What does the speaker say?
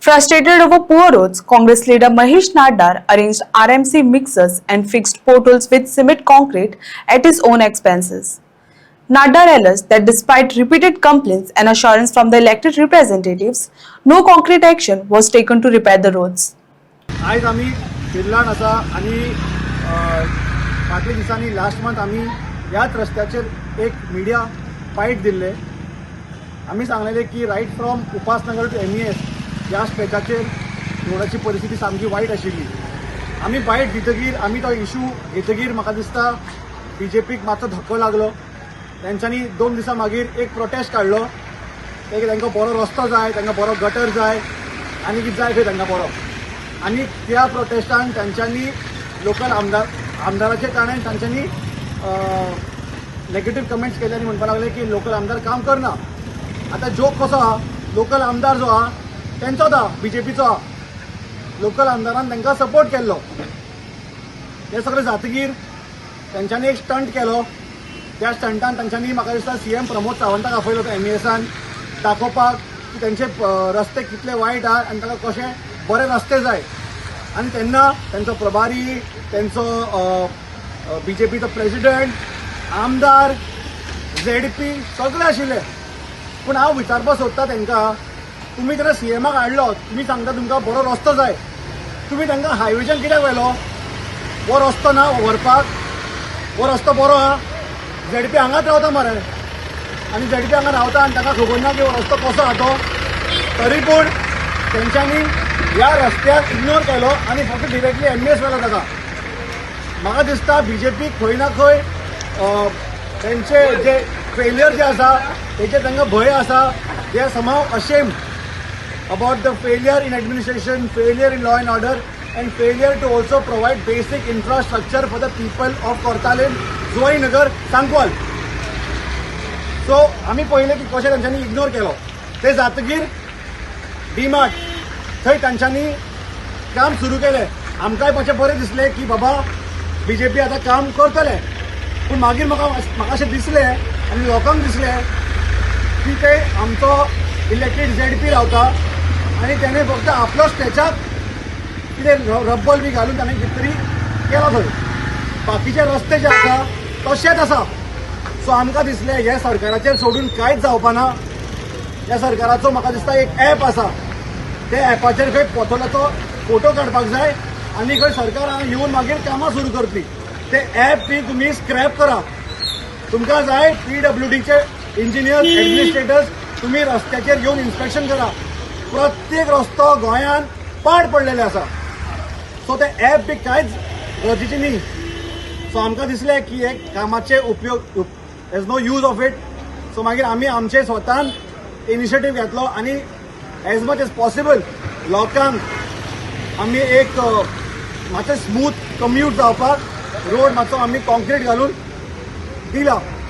Frustrated over poor roads, Congress leader Mahesh Naddar arranged RMC mixers and fixed potholes with cement concrete at his own expenses. Naddar alleged that despite repeated complaints and assurance from the elected representatives, no concrete action was taken to repair the roads. आज आम्ही फिरलान आसा आणि फाटल्या दिसांनी last month आम्ही याच रस्त्याचेर एक मिडिया फाईट दिल्ले. आम्ही सांगलेले की right from Upasnagar to MES या स्ट्रेचाचेर रोडाची परिस्थिती सामकी वाईट आशिल्ली. आम्ही फाईट दितगीर आम्ही तो इशू घेतगीर म्हाका दिसता BJPक मातसो धक्को लागलो. तेंच्यांनी 2 दिसां मागीर एक प्रोटेस्ट काडलो. तांकां बरो रस्तो जाय, तांकां बरो गटर जाय आनी कितें जाय खंय तांकां बरो. आणि त्या प्रोटेस्टान तांच्यांनी लोकल आमदाराच्या कारणान तांच्यांनी नेगेटिव्ह कमेंट्स केले आणि म्हणपाक लागले की लोकल आमदार काम करना. आता जोक कसो आहा, लोकल आमदार जो आहा तेंचोच आहा, BJPचो आहा. लोकल आमदारान तांकां सपोर्ट केल्लो. हे सगळें जातकीर तांच्यांनी एक स्टंट केलो. त्या स्टंटान तांच्यांनी म्हाका दिसता CM प्रमोद सावंताक आपयलो तो MESan दाखोवपाक की तेंचे रस्ते कितले वायट आहा आनी ताका कशे बरे रस्ते जाय. आणि त्यांना त्यांचो प्रभारी, त्यांचो BJPचो प्रेसिडेंट, आमदार, ZP सगळे आशिल्ले. पूण हांव विचारपाक सोदता तांकां, तुमी जेन्ना CMाक हाडलो, तुमी सांगता तुमकां बरो रस्तो जाय, तुमी तांकां हायवेच्यान कित्याक व्हेलो? हो रस्तो ना व्हरपाक? हो रस्तो बरो आहा? ZP हांगाच रावता मरे आनी ZP हांगा रावता आनी ताका खबर ना की हो रस्तो कसो आहा तो. तरी पूण तेंच्यांनी ह्या रस्त्याक इग्नोर केलो आनी फक्त डिरेक्टली MES व्हेलो ताका. म्हाका दिसता BJP खंय ना खंय तेंचे जे फेलियर जे आसा तेचे तांकां भंय आसा. They are somehow ashamed about the failure in administration, failure in law and order and failure to also provide basic infrastructure for the people of Cortalim, Zuarinagar, Sancoale. So आमी पळयलें की कशें तांच्यांनी इग्नोर केलो. ते जातकीर DMart थंय तांच्यांनी काम सुरू केलें. आमकांय मातशें बरें दिसलें की बाबा BJP आतां काम करतले. पूण मागीर म्हाका अशें दिसलें आनी लोकांक दिसलें की ते आमचो इलेक्टेड ZP रावता आनी तेणें फक्त आपलो स्टेचाक कितें रब्बल बी घालून ताणें कितें तरी केलो थंय. बाकीचे रस्ते जे आसा तशेंच आसा. सो आमकां दिसलें ह्या सरकाराचेर सोडून कांयच जावपाना. ह्या सरकाराचो म्हाका दिसता एक ॲप आसा, त्या ॲपाचेर खंय पोथोलाचो फोटो काडपाक जाय आनी खंय सरकार हांगा येवन मागीर कामां सुरू करतली. ते ॲप बी तुमी स्क्रॅप करा. तुमकां जाय PWDचे इंजिनियर्स, एडमिनिस्ट्रेटर्स, तुमी रस्त्याचेर येवन इन्स्पेक्शन करा. प्रत्येक रस्तो गोंयान पाड पडलेले आसा. सो ते ॲप बी कांयच गरजेची न्ही. सो आमकां दिसलें की हे कामाचे उपयोग as no use of it. So मागीर आमी आमचे स्वतान इनिशिएटीव घेतलो आनी एज मच एज पॉसिबल लोकांक आमी एक मातशें स्मूथ कम्यूट जावपाक रोड मातसो आमी कॉन्क्रीट घालून दिला.